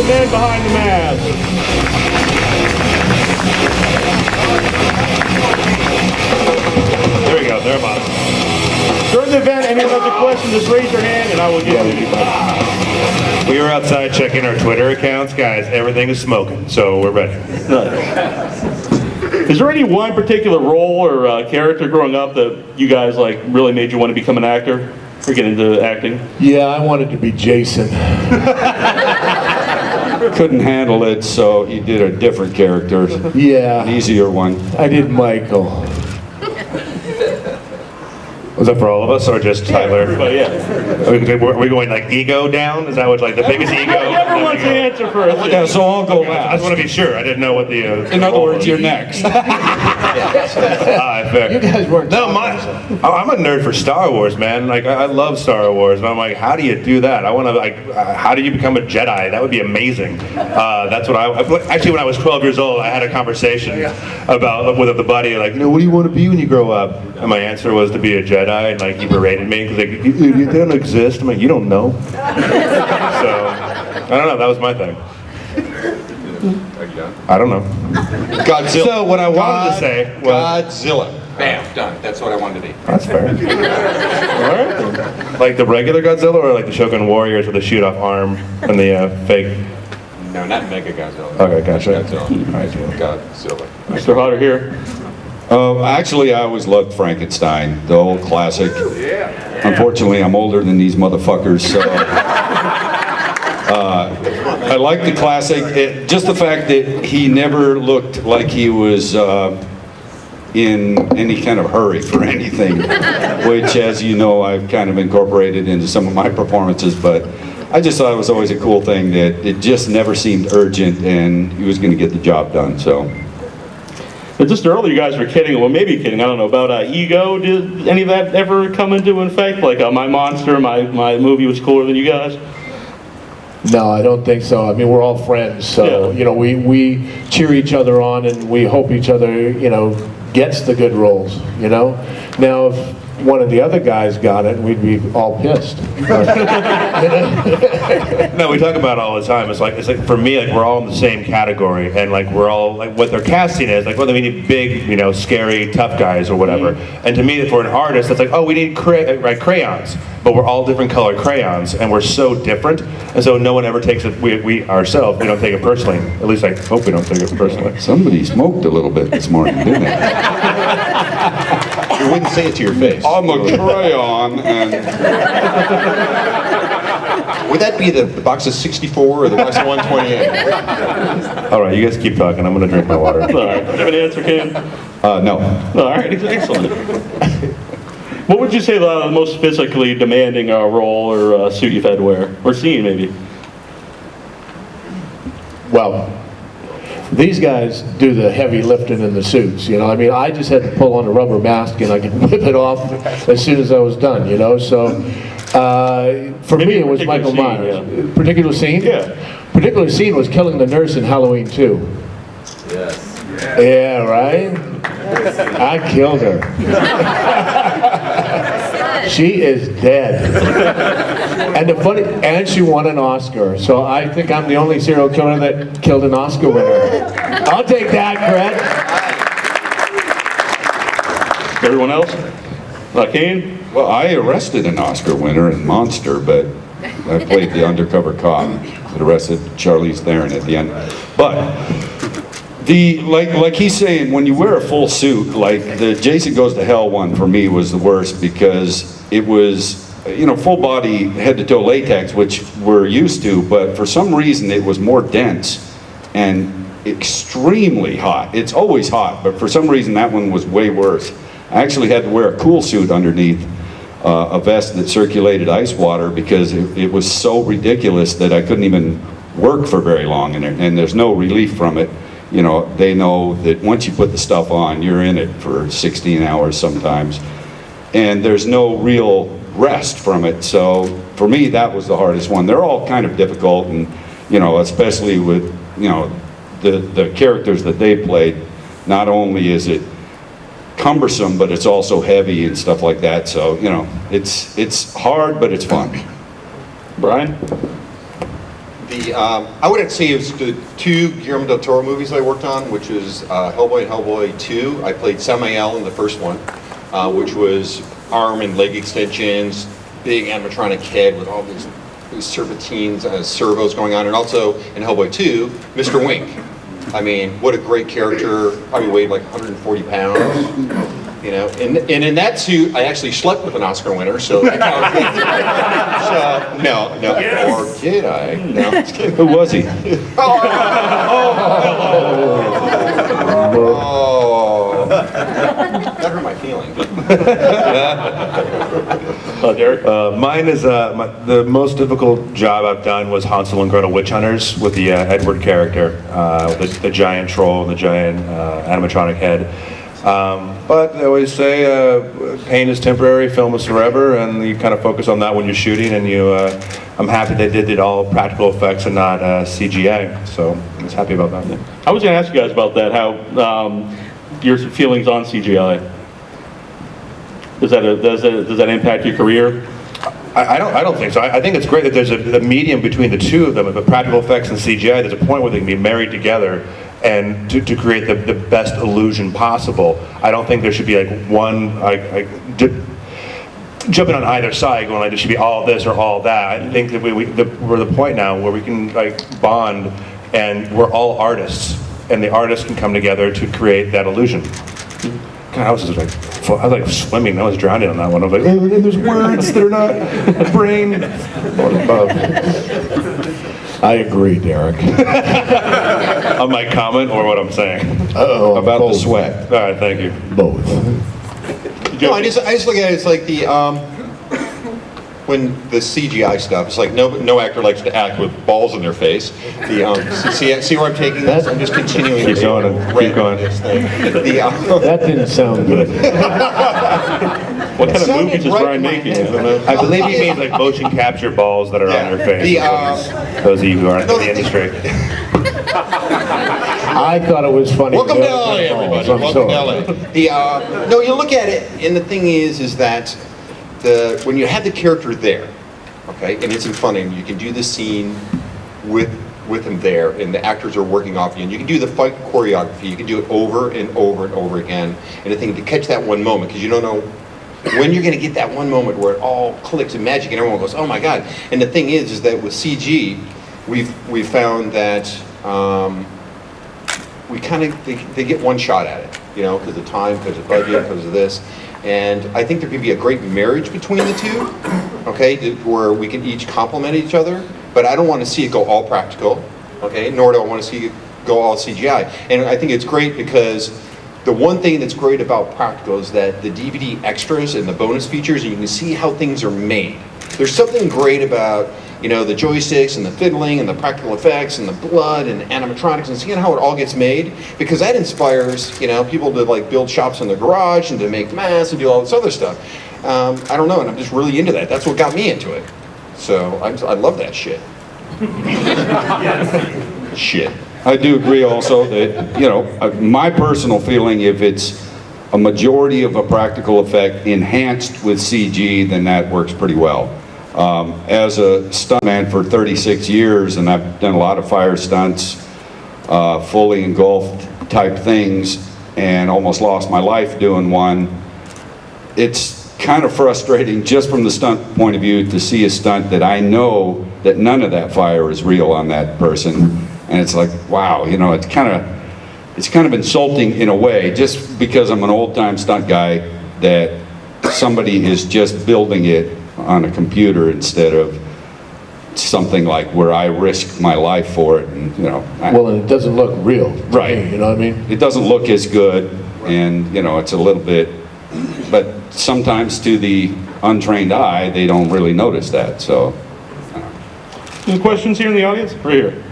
the men behind the mask. There we go, they're on. During the event, anyone has a question, just raise your hand and I will give you. We were outside checking our Twitter accounts, guys. Everything is smoking, so we're ready. Is there any one particular role or character growing up that you guys like really made you want to become an actor or get into acting? Yeah, I wanted to be Jason. Couldn't handle it, so he did a different character. Yeah. An easier one. I did Michael. Was that for all of us or just Tyler? But yeah. Are we going like ego down? Is that what like the biggest ego? Whoever wants to answer first. Yeah, so I'll go I last. just want to be sure. I didn't know what the. In other words, you're next. Fair. You guys weren't. No, I'm a nerd for Star Wars, man. Like I love Star Wars, and I'm like, how do you do that? I want to like, how do you become a Jedi? That would be amazing. That's what actually when I was 12 years old, I had a conversation about with a buddy, like, what do you want to be when you grow up? And my answer was to be a Jedi, and like he berated me because like, you don't exist. I'm like, you don't know. So I don't know. That was my thing. I don't know. Godzilla. So what I wanted to say was Godzilla. Bam, done. That's what I wanted to be. That's fair. All right. Like the regular Godzilla or like the Shogun Warriors with the shoot off arm and the fake? No, not Mega Godzilla. Okay, gotcha. Godzilla. All right, cool. Godzilla. Mr. Hodder here. Actually, I always loved Frankenstein, the old classic. Yeah. Unfortunately, I'm older than these motherfuckers, so I like the classic. Just the fact that he never looked like he was in any kind of hurry for anything, which, as you know, I've kind of incorporated into some of my performances, but I just thought it was always a cool thing that it just never seemed urgent and he was going to get the job done, so. But just earlier, you guys were kidding, well, maybe kidding, I don't know, about ego. Did any of that ever come into effect? Like my monster, my movie was cooler than you guys? No, I don't think so. I mean, we're all friends, so Yeah. you know, we cheer each other on, and we hope each other, you know, gets the good roles. You know, now if one of the other guys got it, we'd be all pissed. No, we talk about it all the time. It's like for me, like we're all in the same category, and like we're all like what their casting is like. Well, we need big, you know, scary, tough guys or whatever. And to me, for an artist, it's like, oh, we need crayons, but we're all different colored crayons, and we're so different, and so no one ever takes it. We ourselves, we don't take it personally. At least I hope we don't take it personally. Somebody smoked a little bit this morning, didn't they? You wouldn't say it to your face. I'm a crayon, and Would that be the box of 64 or the box of 128? All right, you guys keep talking. I'm gonna drink my water. All right, do you have an answer, Kane? no. All right, excellent. What would you say the most physically demanding role or suit you've had to wear? Or seen, maybe? Well, these guys do the heavy lifting in the suits, you know. I mean, I just had to pull on a rubber mask and I could whip it off as soon as I was done, you know. So for Maybe me, it a was particular Michael scene, Myers. yeah. Particular scene? Yeah. Particular scene was killing the nurse in Halloween 2. Yes. Yeah, right? I killed her. She is dead. And she won an Oscar. So I think I'm the only serial killer that killed an Oscar winner. I'll take that, Brett. Everyone else? Kane? Well, I arrested an Oscar winner in Monster, but I played the undercover cop that arrested Charlize Theron at the end. But like he's saying, when you wear a full suit, like the Jason Goes to Hell one for me was the worst because it was, you know, full body head to toe latex, which we're used to, but for some reason it was more dense and extremely hot. It's always hot, but for some reason that one was way worse. I actually had to wear a cool suit underneath a vest that circulated ice water because it was so ridiculous that I couldn't even work for very long in it, and there's no relief from it. You know, they know that once you put the stuff on, you're in it for 16 hours sometimes, and there's no real rest from it. So for me, that was the hardest one. They're all kind of difficult, and you know, especially with, you know, the characters that they played. Not only is it cumbersome, but it's also heavy and stuff like that. So, you know, it's hard, but it's fun. Brian? I wouldn't say it was the two Guillermo del Toro movies I worked on, which was Hellboy and Hellboy 2. I played Samael in the first one, which was arm and leg extensions, big animatronic head with all these serpentines, servos going on, and also in Hellboy 2, Mr. Wink. I mean, what a great character. Probably weighed like 140 pounds. You know, and in that suit, I actually slept with an Oscar winner, so that counts. So, no, or did I? No, just kidding. Who was he? Oh, that hurt my feelings. Derek? Mine is the most difficult job I've done was Hansel and Gretel Witch Hunters with the Edward character, the giant troll and the giant animatronic head. But they always say pain is temporary, film is forever, and you kind of focus on that when you're shooting. And I'm happy they did it all practical effects and not CGI. So I was happy about that. I was going to ask you guys about that, how your feelings on CGI. Does that impact your career? I don't think so. I think it's great that there's a medium between the two of them, of the practical effects and CGI. There's a point where they can be married together and to create the best illusion possible. I don't think there should be like one jumping on either side, going like there should be all this or all that. I think that we're at the point now where we can like bond, and we're all artists, and the artists can come together to create that illusion. God, I was like swimming. I was drowning on that one. I was like, oh, there's words that are not brain. I agree, Derek. On my comment or what I'm saying? Uh-oh, About the both. sweat. All right, thank you. Both. No, I just look at it, it's like when the CGI stuff, it's like no actor likes to act with balls in their face. See where I'm taking this? I'm just continuing Keep to going, keep going. this thing. That didn't sound good. What kind of sounded movies is right Brian in my making? head. I don't know. I believe he means like motion capture balls that are on your face. Those of you who aren't in the industry. I thought it was funny. Welcome to LA, everybody. I'm Welcome to sorry. LA. No, you look at it, and the thing is that when you have the character there, okay, and it's in front of him, you can do the scene with him there, and the actors are working off you, and you can do the fight choreography. You can do it over and over and over again, and the thing to catch that one moment, because you don't know when you're going to get that one moment where it all clicks and magic, and everyone goes, "Oh my God!" And the thing is that with CG, we've found that. They get one shot at it, you know, because of time, because of budget, because of this. And I think there can be a great marriage between the two, okay, where we can each complement each other. But I don't want to see it go all practical, okay, nor do I want to see it go all CGI. And I think it's great because the one thing that's great about practical is that the DVD extras and the bonus features, and you can see how things are made. There's something great about, you know, the joysticks and the fiddling and the practical effects and the blood and animatronics and seeing how it all gets made, because that inspires, you know, people to like build shops in their garage and to make masks and do all this other stuff. I don't know, and I'm just really into that. That's what got me into it. So I love that shit. Shit. I do agree also that, you know, my personal feeling, if it's a majority of a practical effect enhanced with CG, then that works pretty well. As a stuntman for 36 years, and I've done a lot of fire stunts, fully engulfed type things, and almost lost my life doing one, it's kind of frustrating just from the stunt point of view to see a stunt that I know that none of that fire is real on that person. And it's like, wow, you know, it's kind of insulting in a way, just because I'm an old-time stunt guy, that somebody is just building it on a computer instead of something like where I risk my life for it, and you know. Well, and it doesn't look real. Right. You know what I mean? It doesn't look as good, and you know, it's a little bit, but sometimes to the untrained eye, they don't really notice that, so. Any questions here in the audience? Right here.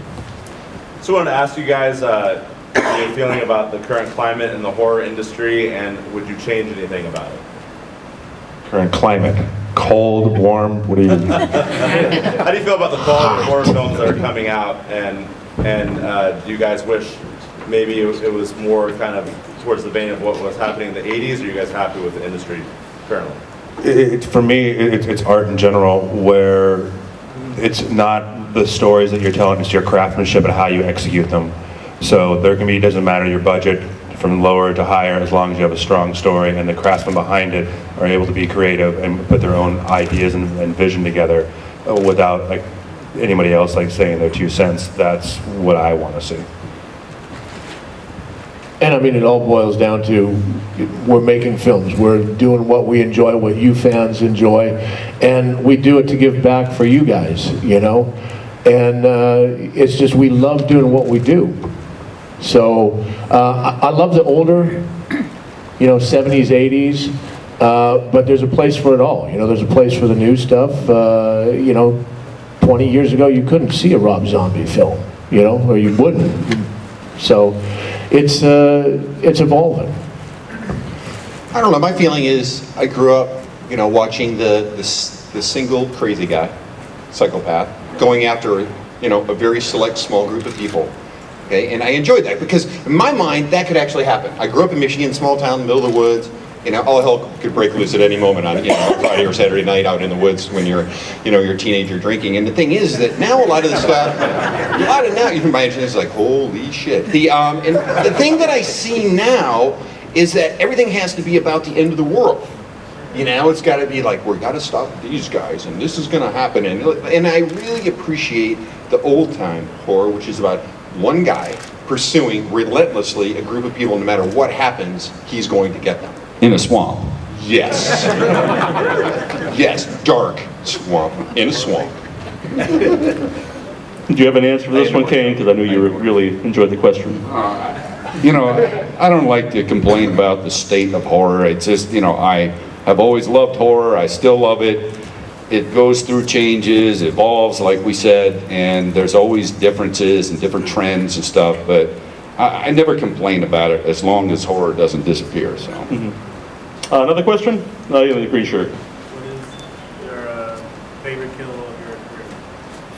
So I wanted to ask you guys your feeling about the current climate in the horror industry, and would you change anything about it? Current climate. Cold, warm, what do you... How do you feel about the quality of horror films that are coming out, and do you guys wish maybe it was more kind of towards the vein of what was happening in the 80s, or are you guys happy with the industry currently? For me, it's art in general, where it's not the stories that you're telling, it's your craftsmanship and how you execute them. So there can be, it doesn't matter your budget from lower to higher, as long as you have a strong story and the craftsmen behind it are able to be creative and put their own ideas and vision together without like anybody else like saying their 2 cents. That's what I want to see. And I mean, it all boils down to, we're making films, we're doing what we enjoy, what you fans enjoy, and we do it to give back for you guys, you know? And it's just, we love doing what we do. So, I love the older, you know, 70s, 80s, but there's a place for it all. You know, there's a place for the new stuff. You know, 20 years ago, you couldn't see a Rob Zombie film, you know, or you wouldn't. So, it's evolving. I don't know, my feeling is I grew up, you know, watching the single crazy guy, psychopath, going after, you know, a very select small group of people. Okay, and I enjoyed that because in my mind that could actually happen. I grew up in Michigan, small town, middle of the woods. You know, all hell could break loose at any moment on, you know, Friday or Saturday night out in the woods when you're, you know, you're a teenager drinking. And the thing is that now a lot of the stuff, you can imagine it's like, holy shit. And the thing that I see now is that everything has to be about the end of the world. You know, it's got to be like, we got to stop these guys, and this is going to happen. And I really appreciate the old time horror, which is about one guy pursuing relentlessly a group of people. No matter what happens, he's going to get them. In a swamp. Yes. Yes, dark swamp, in a swamp. Do you have an answer for this one, Kane? Because I knew you really enjoyed the question. You know, I don't like to complain about the state of horror. It's just, you know, I have always loved horror. I still love it. It goes through changes, evolves, like we said, and there's always differences and different trends and stuff, but I never complain about it as long as horror doesn't disappear, so. Another question? No, you have a green shirt. What is your favorite kill of your career?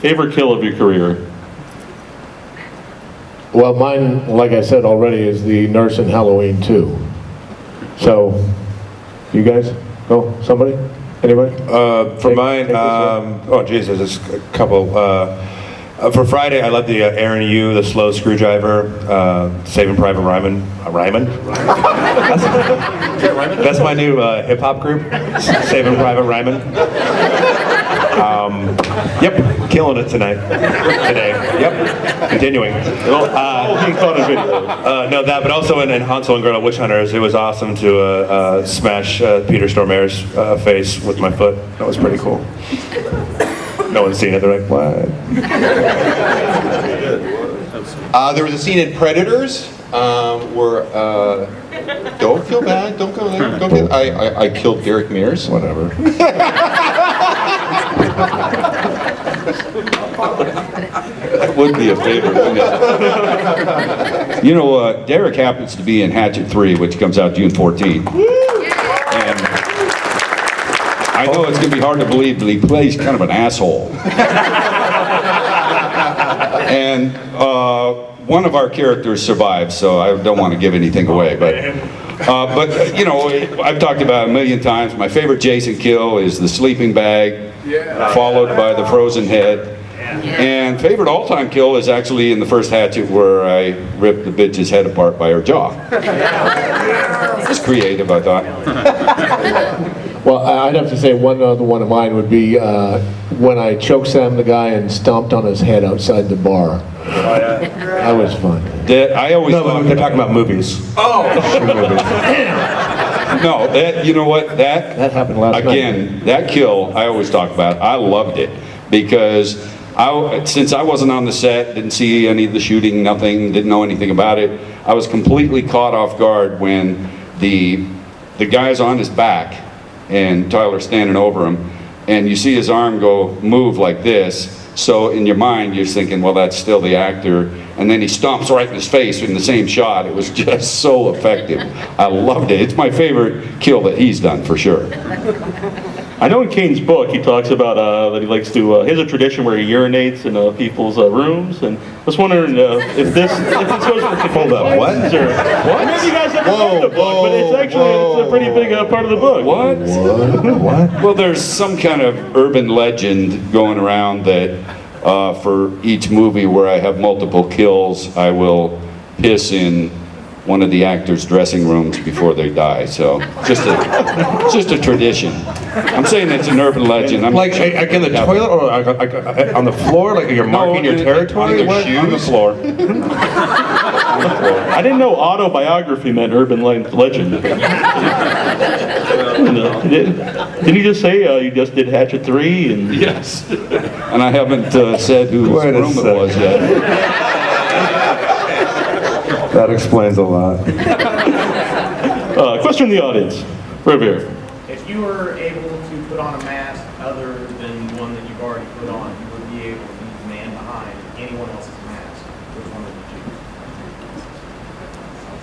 Favorite kill of your career? Well, mine, like I said already, is the nurse in Halloween 2. So, you guys? Go? Somebody? Anybody? For mine, oh Jesus, there's a couple. For Friday, I love the Aaron Yu, the slow screwdriver, Saving Private Ryman. Ryman? That's my new hip hop group, Saving Private Ryman. Yep, killing it tonight. Today. Yep, continuing. All being caught in video. No, that, but also in Hansel and Gretel Witch Hunters, it was awesome to smash Peter Stormare's face with my foot. That was pretty cool. No one's seen it. They're like, what? There was a scene in Predators where, don't feel bad, don't go there, don't feel, I killed Derek Mears. Whatever. That would be a favorite. You know, Derek happens to be in Hatchet 3, which comes out June 14th. And I know it's going to be hard to believe, but he plays kind of an asshole. And one of our characters survives, so I don't want to give anything away. But you know, I've talked about it a million times. My favorite Jason kill is the sleeping bag, followed by the frozen head. And favorite all-time kill is actually in the first Hatchet where I ripped the bitch's head apart by her jaw. It's creative, I thought. Well, I'd have to say one other one of mine would be when I chokeslammed the guy and stomped on his head outside the bar. That was fun. I always thought they're talking about movies. no, that you know what that happened last night. Again, that kill I always talk about. I loved it because since I wasn't on the set, didn't see any of the shooting, nothing, didn't know anything about it. I was completely caught off guard when the guy's on his back and Tyler's standing over him, and you see his arm move like this. So in your mind, you're thinking, well, that's still the actor. And then he stomps right in his face in the same shot. It was just so effective. I loved it. It's my favorite kill that he's done, for sure. I know in Kane's book he talks about that he likes to, he has a tradition where he urinates in people's rooms, and I was wondering if this goes with the Hold up, what? Or, what? Maybe you guys haven't read the book, but it's actually it's a pretty big part of the book. What? Well, there's some kind of urban legend going around that for each movie where I have multiple kills, I will piss in one of the actors' dressing rooms before they die. So just a tradition. I'm saying it's an urban legend. I'm Like, in the toilet or on the floor? Like you're marking your territory? On their shoes. On the floor. I didn't know autobiography meant urban legend. Didn't you just say you just did Hatchet 3? And Yes. And I haven't said whose Wait a room it was second. yet. That explains a lot. Question in the audience. Right here. If you were able to put on a mask other than one that you've already put on, you would be able to be the man behind anyone else's mask. Which one would you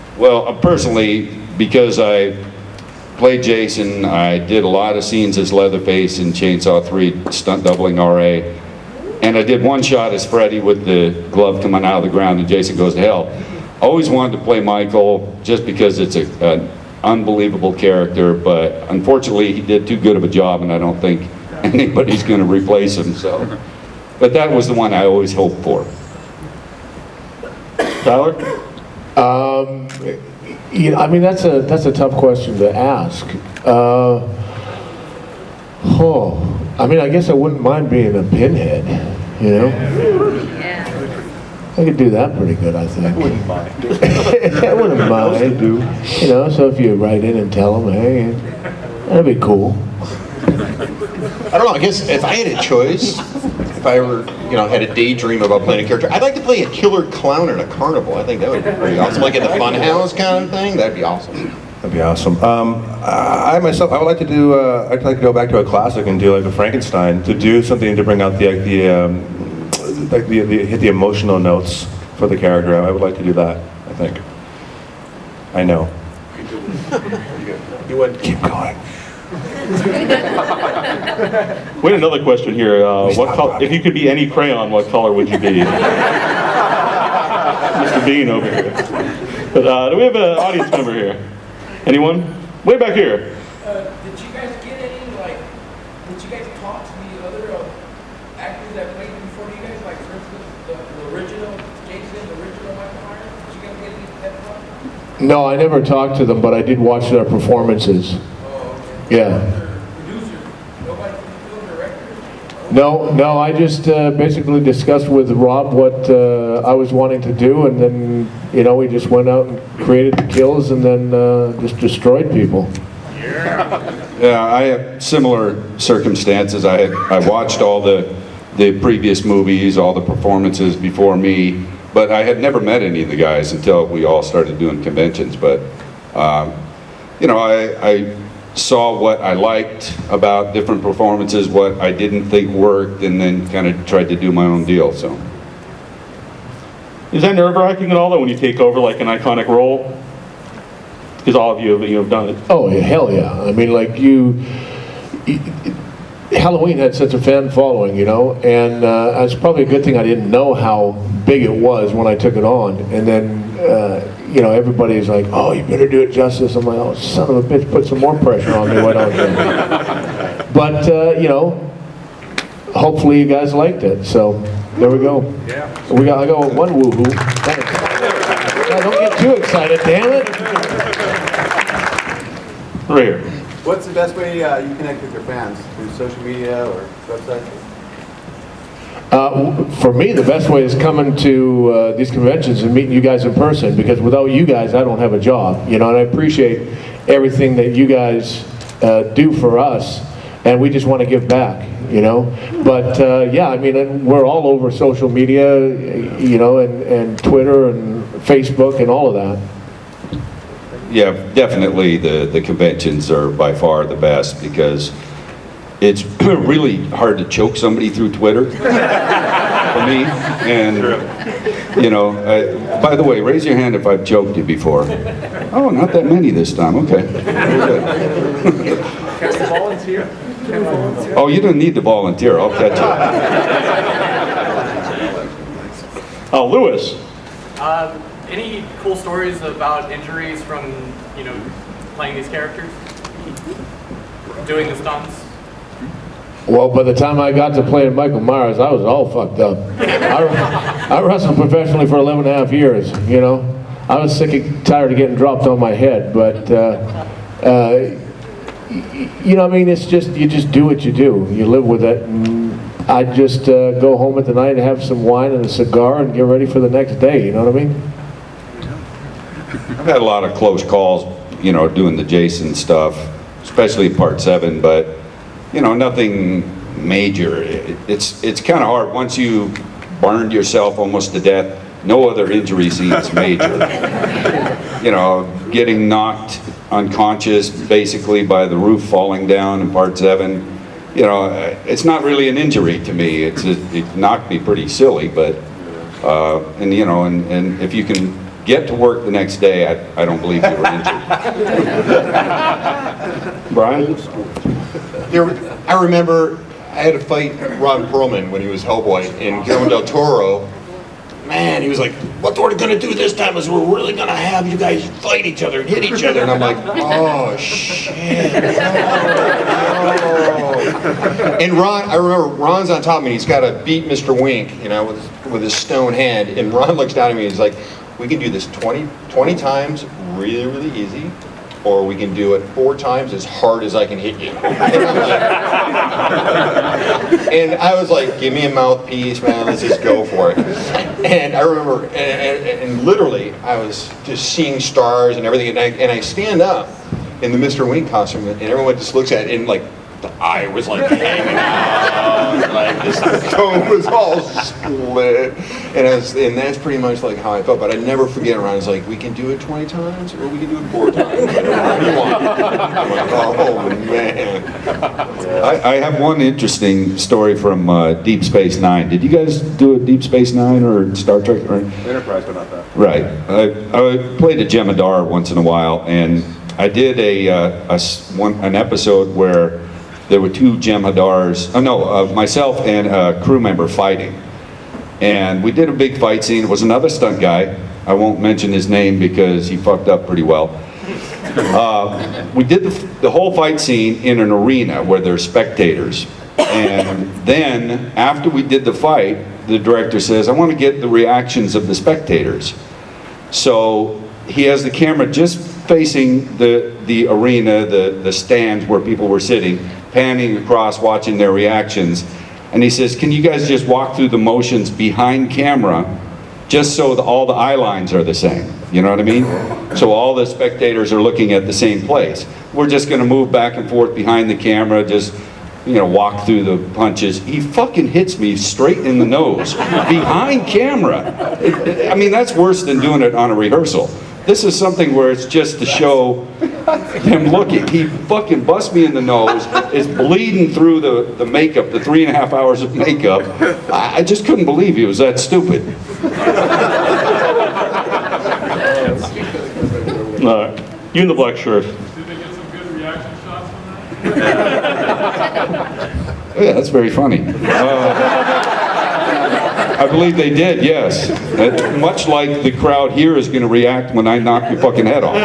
choose? Well, personally, because I played Jason, I did a lot of scenes as Leatherface in Chainsaw 3, stunt doubling RA, and I did one shot as Freddy with the glove coming out of the ground and Jason Goes to Hell. I always wanted to play Michael just because it's an unbelievable character, but unfortunately he did too good of a job and I don't think anybody's going to replace him. So, but that was the one I always hoped for. Tyler? You know, I mean, that's a tough question to ask. I mean, I guess I wouldn't mind being a pinhead, you know? I could do that pretty good, I think. I wouldn't mind. I wouldn't mind. You know, so if you write in and tell them, hey, that'd be cool. I don't know, I guess if I had a choice, if I ever, had a daydream about playing a character, I'd like to play a killer clown at a carnival. I think that would be pretty awesome. Like at the fun house kind of thing, that'd be awesome. That'd be awesome. I myself, I would like to do, I'd like to go back to a classic and do like a Frankenstein, to do something to bring out hit the emotional notes for the character. I would like to do that, I think. I know. You would Keep going. We had another question here. What color, if you could be any crayon, what color would you be? Mr. Bean over here. But, do we have an audience member here? Anyone? Way back here. Did you guys get any, did you guys talk to the other actors that played before you guys? Like, for instance, the original Jason, the original Michael Myers? Did you guys get any that talk? No, I never talked to them, but I did watch their performances. Oh, okay. Yeah. Producers, nobody from the film directors? No, I just basically discussed with Rob what I was wanting to do, and then, we just went out and created the kills and then just destroyed people. Yeah, I have similar circumstances. I watched all the previous movies, all the performances before me, but I had never met any of the guys until we all started doing conventions. But I saw what I liked about different performances, what I didn't think worked, and then kind of tried to do my own deal. So, Is that nerve-wracking at all, though, when you take over like an iconic role? Because all of you have done it. Oh, yeah, hell yeah. I mean, like Halloween had such a fan following, and it's probably a good thing I didn't know how big it was when I took it on. And then, everybody's like, oh, you better do it justice. I'm like, oh, son of a bitch, put some more pressure on me, why don't you? But, hopefully you guys liked it. So, there we go. Yeah. I got one woohoo. Thanks. Now, don't get too excited, damn it. Right here. What's the best way you connect with your fans? Through social media or websites? For me, the best way is coming to these conventions and meeting you guys in person, because without you guys, I don't have a job, and I appreciate everything that you guys do for us, and we just want to give back, But, yeah, I mean, we're all over social media, and Twitter and Facebook and all of that. yeah, definitely the conventions are by far the best because it's really hard to choke somebody through Twitter for me. And, by the way, raise your hand if I've choked you before. Oh, not that many this time. Okay. Very good. Can we volunteer? Oh, you don't need to volunteer. I'll catch you. Oh, Lewis. Any cool stories about injuries from, playing these characters? Doing the stunts? Well, by the time I got to playing Michael Myers, I was all fucked up. I wrestled professionally for 11 and a half years, you know. I was sick and tired of getting dropped on my head, but, you know, I mean, it's just, you just do what you do. You live with it. And I just go home at the night and have some wine and a cigar and get ready for the next day, you know what I mean? I've had a lot of close calls, you know, doing the Jason stuff, especially part 7, but, you know, nothing major. It's kind of hard. Once you burned yourself almost to death, no other injury seems major. You know, getting knocked unconscious basically by the roof falling down in part 7, you know, it's not really an injury to me. It knocked me pretty silly, but, and you know, and if you can get to work the next day, I don't believe you were injured. Brian? I remember I had to fight Ron Perlman when he was Hellboy, and Guillermo del Toro, man, he was like, what we're going to do this time is we're really going to have you guys fight each other and hit each other. And I'm like, oh, shit. Oh. And Ron, I remember Ron's on top of me. He's got to beat Mr. Wink, you know, with his stone hand. And Ron looks down at me and he's like, we can do this 20 times really, really easy, or we can do it 4 times as hard as I can hit you. And I was like, give me a mouthpiece, man, let's just go for it. And I remember, and literally, I was just seeing stars and everything, and I stand up in the Mr. Wink costume, and everyone just looks at it, and like, the eye was like hanging out, like this cone was all split, and that's pretty much like how I felt. But I never forget around. It's like, we can do it 20 times, or we can do it 4 times. Whatever you want. I'm like, oh man. I have one interesting story from Deep Space Nine. Did you guys do a Deep Space Nine or Star Trek? Or... Enterprise, but not that. Right. I played a Jemadar once in a while, and I did an episode where there were 2 Jemadars, myself and a crew member fighting. And we did a big fight scene. It was another stunt guy. I won't mention his name because he fucked up pretty well. We did the whole fight scene in an arena where there's spectators. And then, after we did the fight, the director says, I want to get the reactions of the spectators. So he has the camera just facing the arena, the stands where people were sitting, panning across, watching their reactions. And he says, can you guys just walk through the motions behind camera, just so all the eye lines are the same? You know what I mean? So all the spectators are looking at the same place. We're just going to move back and forth behind the camera, just, you know, walk through the punches. He fucking hits me straight in the nose, behind camera. I mean, that's worse than doing it on a rehearsal. This is something where it's just to show them looking. He fucking busts me in the nose, is bleeding through the makeup, the 3.5 hours of makeup. I just couldn't believe he was that stupid. No, you in the black shirt. Did they get some good reaction shots from that? Yeah, that's very funny. I believe they did, yes. Much like the crowd here is going to react when I knock your fucking head off.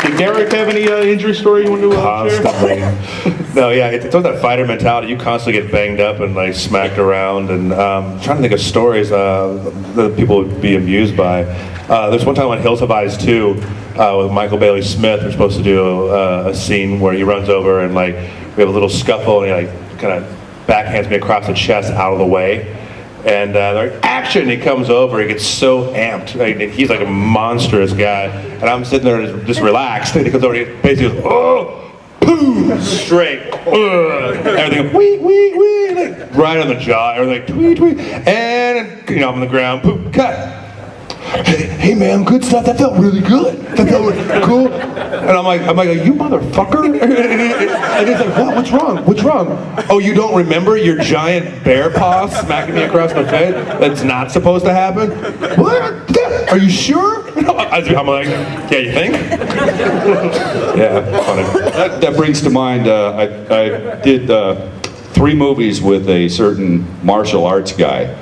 Did Derek have any injury story you want to share? Constantly. No, yeah, it's all that fighter mentality. You constantly get banged up and like smacked around, and I'm trying to think of stories that people would be amused by. There's one time on Hills Have Eyes 2 with Michael Bailey Smith. We're supposed to do a scene where he runs over and like we have a little scuffle, and he like kind of backhands me across the chest out of the way. And they're like, action! He comes over, he gets so amped. Like, he's like a monstrous guy. And I'm sitting there just relaxed. And he comes over and he basically goes, oh! Boom! Straight. Everything, wee, wee, wee. Like, right on the jaw. Everything, like, tweet, tweet. And, you know, I'm on the ground. Boom, cut. Hey man, good stuff. That felt really good. That felt really cool. And I'm like, you motherfucker. And he's like, what? What's wrong? What's wrong? Oh, you don't remember your giant bear paw smacking me across the face? That's not supposed to happen. What? Are you sure? I'm like, yeah, you think? Yeah, funny. That brings to mind, I did 3 movies with a certain martial arts guy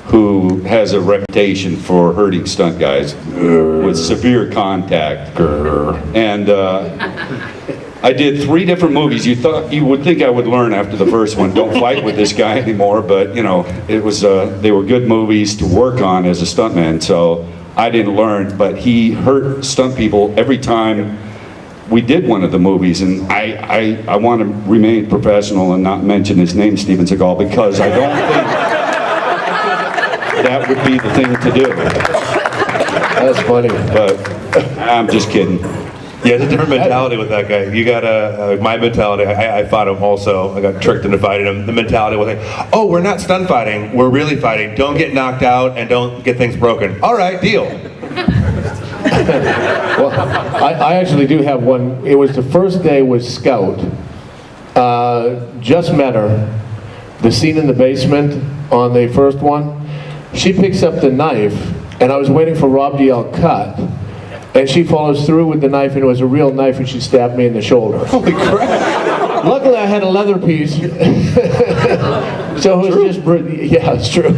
who has a reputation for hurting stunt guys with severe contact. And I did 3 different movies. You would think I would learn after the first one. Don't fight with this guy anymore. But you know, it was they were good movies to work on as a stuntman. So I didn't learn, but he hurt stunt people every time we did one of the movies. And I want to remain professional and not mention his name, Steven Seagal, because I don't think that would be the thing to do. That's funny. But I'm just kidding. Yeah, it's a different mentality with that guy. You got my mentality. I fought him also. I got tricked into fighting him. The mentality was like, oh, we're not stunt fighting. We're really fighting. Don't get knocked out and don't get things broken. All right, deal. Well, I actually do have one. It was the first day with Scout. Just met her. The scene in the basement on the first one. She picks up the knife, and I was waiting for Rob to yell cut. And she follows through with the knife, and it was a real knife, and she stabbed me in the shoulder. Holy crap. Luckily, I had a leather piece. So it was just, yeah, it's true.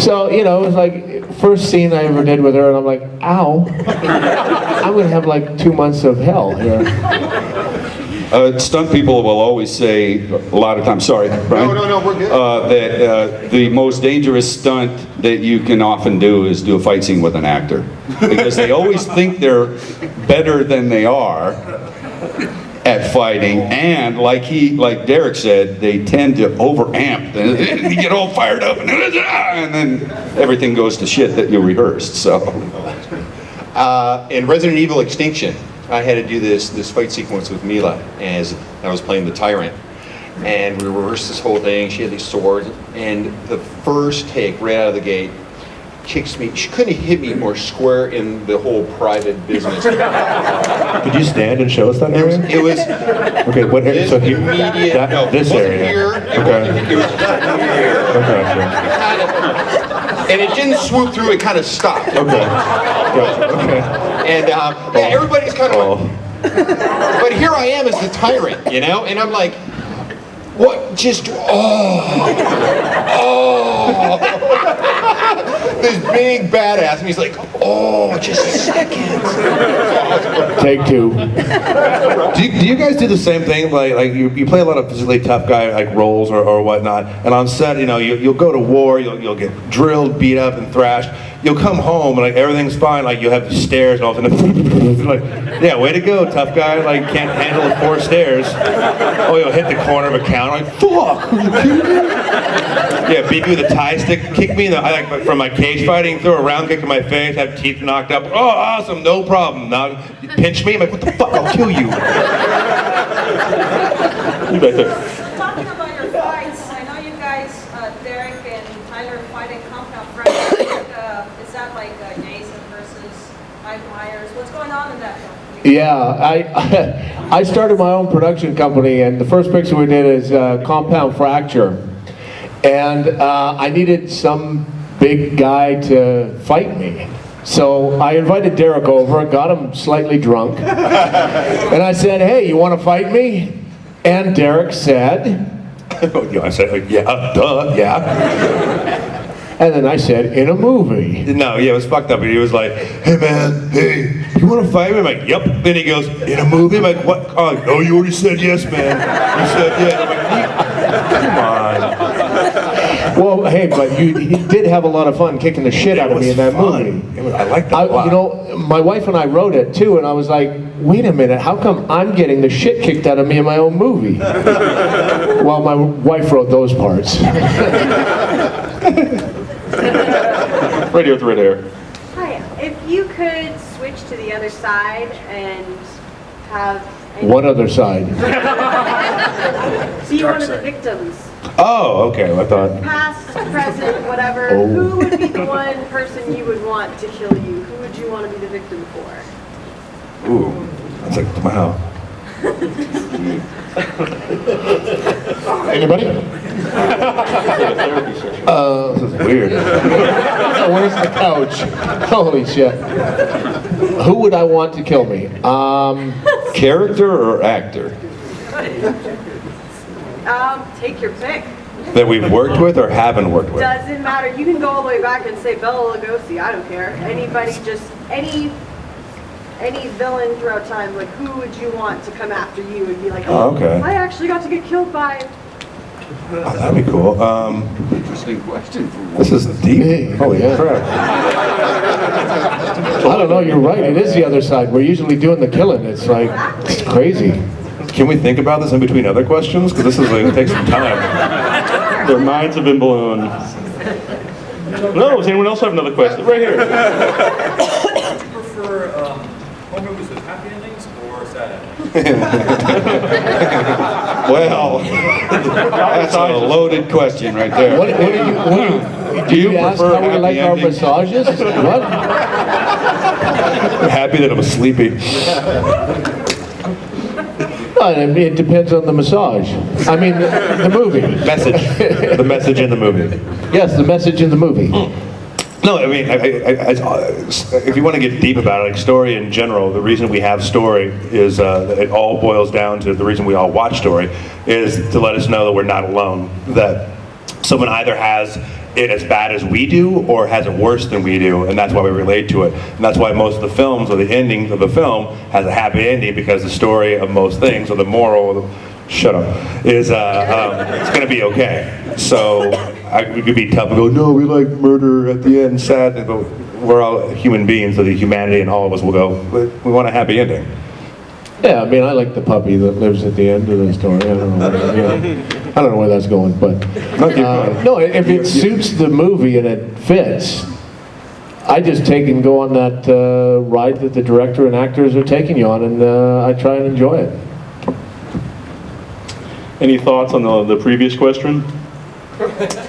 So, you know, it was like, first scene I ever did with her, and I'm like, ow. I'm going to have like 2 months of hell here. Stunt people will always say, a lot of times, sorry, Brian. No, we're good. That the most dangerous stunt that you can often do is do a fight scene with an actor. Because they always think they're better than they are at fighting, and like Derek said, they tend to overamp. You get all fired up, and then everything goes to shit that you rehearsed, so. In Resident Evil Extinction, I had to do this fight sequence with Mila as I was playing the Tyrant. And we rehearsed this whole thing. She had these swords. And the first take, right out of the gate, kicks me. She couldn't hit me more square in the whole private business. Could you stand and show us that area? It was okay, what area? So here, immediate. No, this it wasn't area. here. It wasn't, it was here. Okay. And it didn't swoop through. It kind of stopped. Okay. Gotcha. Okay. And yeah, everybody's kind of like, but here I am as the Tyrant, you know? And I'm like, what, just, this big badass, and he's like, oh, just a second. Take 2. Do you guys do the same thing? Like you play a lot of physically tough guy like roles or whatnot, and on set, you know, you'll go to war, you'll get drilled, beat up, and thrashed. You'll come home and like everything's fine, like you'll have stairs and all of a sudden, like, yeah, way to go, tough guy, like can't handle the 4 stairs. Oh, you'll hit the corner of a counter, like, fuck, are you kidding me? Yeah, beat me with a tie stick, kick me in the, from my cage fighting, throw a round kick to my face, have teeth knocked up. Oh, awesome, no problem. Now, you pinch me, I'm like, what the fuck, I'll kill you. You bet there. Talking about your fights, I know you guys, Derek and Tyler, fight in compound fracture. Is that like Jason versus Mike Myers? What's going on in that film? Yeah, I started my own production company, and the first picture we did is Compound Fracture. And I needed some big guy to fight me. So I invited Derek over, got him slightly drunk, and I said, hey, you want to fight me? And Derek said, I said, yeah, duh, yeah. And then I said, in a movie. No, yeah, it was fucked up. He was like, hey man, hey, you want to fight me? I'm like, yep. Then he goes, in a movie? I'm like, what? Oh, no, you already said yes, man. You said yes. I'm like, come on. Well, hey, but he did have a lot of fun kicking the shit out of me in that movie. I like that a lot. You know, my wife and I wrote it too, and I was like, wait a minute, how come I'm getting the shit kicked out of me in my own movie? Well, my wife wrote those parts. Radio with the red hair. Hi, if you could switch to the other side and have... What other side? Be one of the victims. Oh, okay, I thought. Past, present, whatever. Oh. Who would be the one person you would want to kill you? Who would you want to be the victim for? Ooh, that's like, wow. Anybody? This is weird. Where's the couch? Holy shit. Who would I want to kill me? Character or actor? Take your pick. That we've worked with or haven't worked with? Doesn't matter. You can go all the way back and say Bela Lugosi. I don't care. Anybody, just any villain throughout time, like who would you want to come after you and be like, Oh, okay. I actually got to get killed by. Oh, that'd be cool. Interesting question. This is deep. Holy crap. I don't know, you're right, it is the other side. We're usually doing the killing. It's like, it's crazy. Can we think about this in between other questions? Because this is like, it takes some time. Their minds have been blown. No, does anyone else have another question? Right here. Do you prefer horror movies with happy endings or sad endings? Well, That's a loaded question right there. What do you ask prefer how we happy like our endings? massages? What? I'm happy that I'm sleepy. I mean, it depends on the massage. I mean, the movie. Message. The message in the movie. Yes, the message in the movie. No, I mean, if you want to get deep about it, like story in general, the reason we have story is it all boils down to the reason we all watch story is to let us know that we're not alone. That someone either has it as bad as we do or has it worse than we do, and that's why we relate to it. And that's why most of the films or the ending of the film has a happy ending, because the story of most things, or the moral, shut up, is it's going to be okay. So we could be tough and go, no, we like murder at the end, sad, but we're all human beings, so the humanity in all of us will go, we want a happy ending. Yeah, I mean, I like the puppy that lives at the end of the story. I don't know. I don't know where that's going, but no, if it suits the movie and it fits, I just take and go on that ride that the director and actors are taking you on, and I try and enjoy it. Any thoughts on the previous question?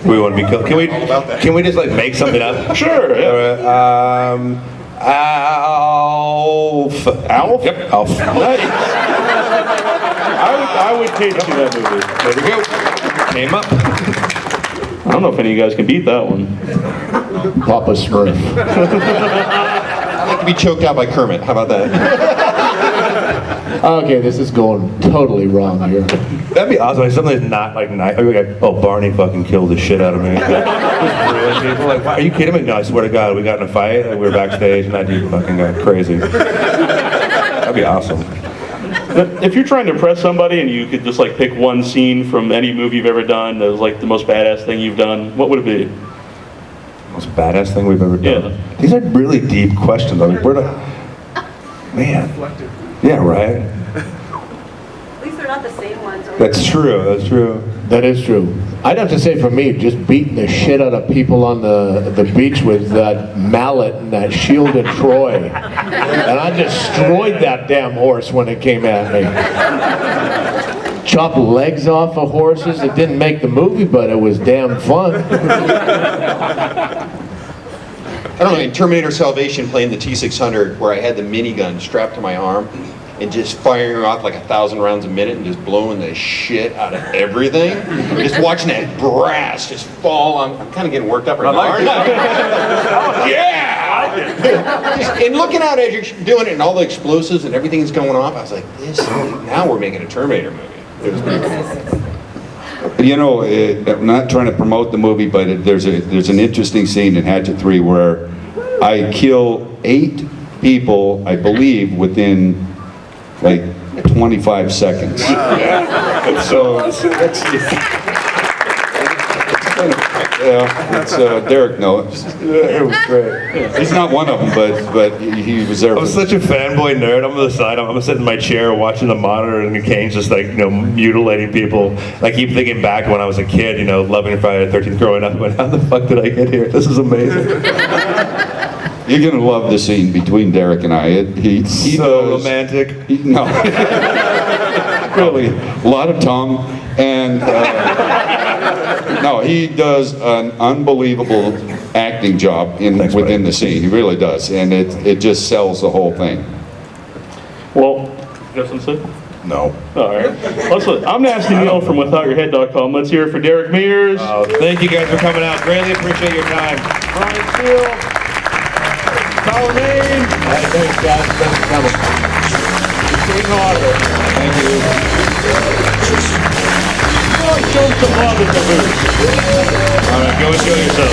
We want to be killed. Can we just like make something up? Sure. Yeah. Alf. Alf? Yep, Alf. Nice. I would pay to see that movie. There we go. Came up. I don't know if any of you guys can beat that one. Papa Smurf. I'd like to be choked out by Kermit. How about that? Okay, this is going totally wrong here. That'd be awesome. Like something that's not like nice. Like, oh, Barney fucking killed the shit out of me. People like, are you kidding me? No, I swear to God, we got in a fight. Like, we were backstage, and that dude fucking got crazy. That'd be awesome. If you're trying to impress somebody and you could just like pick one scene from any movie you've ever done that was like the most badass thing you've done, what would it be? Most badass thing we've ever done. Yeah. These are really deep questions. I mean, we're not. Man. Yeah, right. At least they're not the same ones. That's true. That's true. That is true. I'd have to say for me, just beating the shit out of people on the beach with that mallet and that shield of Troy. And I destroyed that damn horse when it came at me. Chopped legs off of horses. It didn't make the movie, but it was damn fun. I don't know, in Terminator Salvation, playing the T-600, where I had the minigun strapped to my arm and just firing off like 1,000 rounds a minute and just blowing the shit out of everything. Just watching that brass just fall on. I'm kind of getting worked up right now. Aren't I? Yeah! And looking out as you're doing it and all the explosives and everything's going off, I was like, now we're making a Terminator movie. It was pretty cool. You know, I'm not trying to promote the movie, but there's an interesting scene in Hatchet 3 where I kill 8 people, I believe, within like 25 seconds. Wow. So it's Derek knows. It was great. He's not one of them, but he was there. I'm such a fanboy nerd. I'm on the side. I'm sitting in my chair watching the monitor, and Kane's just like, mutilating people. I keep thinking back when I was a kid, loving Friday the 13th, growing up. Going, how the fuck did I get here? This is amazing. You're gonna love the scene between Derek and I. He so romantic. No, really, a lot of tongue, and no, he does an unbelievable acting job within the scene. He really does, and it just sells the whole thing. Well, you got something to say? No. All right. Listen, I'm Nasty Neil from WithoutYourHead.com. Let's hear it for Derek Mears. Thank you guys for coming out. Greatly appreciate your time. Brian Steele. Colin Maine. Thanks, guys. Thanks for coming. King Hodder. Thank you. Show some love at the booth. All right, go enjoy yourself.